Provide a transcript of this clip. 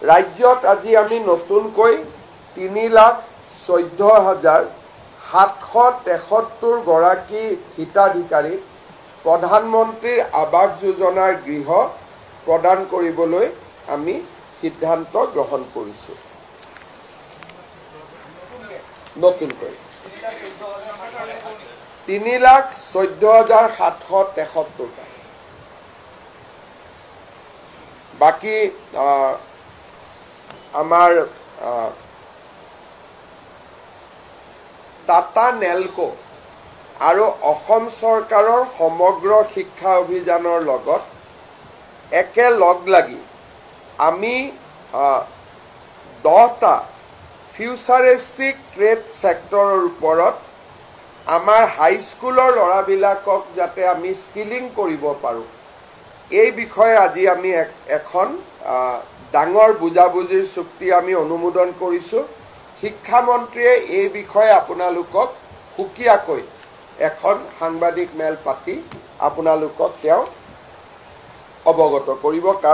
ৰাজ্যত আজি আমি নতুনকৈ 3,14,773 গৰাকী হিতাধিকাৰীক প্ৰধানমন্ত্ৰীৰ আৱাস যোজনাৰ গৃহ প্ৰদান কৰিবলৈ আমি সিদ্ধান্ত গ্ৰহণ কৰিছোঁ। নতুনকৈ 3,14,773 বাকি আমাৰ টাটা নেলকো আৰু অসম চৰকাৰৰ সমগ্ৰ শিক্ষা অভিযানৰ লগত একেলগ লাগি আমি 10টা ফিউচাৰিষ্টিক ট্ৰেড সেক্টৰৰ ওপৰত আমাৰ হাইস্কুলৰ ল'ৰাবিলাকক যাতে আমি স্কিলিং কৰিব পাৰোঁ এই বিষয়ে আজি আমি এখন ডাঙৰ বুজাবুজিৰ চুক্তি আমি অনুমোদন কৰিছোঁ। শিক্ষামন্ত্ৰীয়ে এই বিষয়ে আপোনালোকক সুকীয়াকৈ এখন সাংবাদিক মেল পাতি আপোনালোকক তেওঁ অৱগত কৰিব।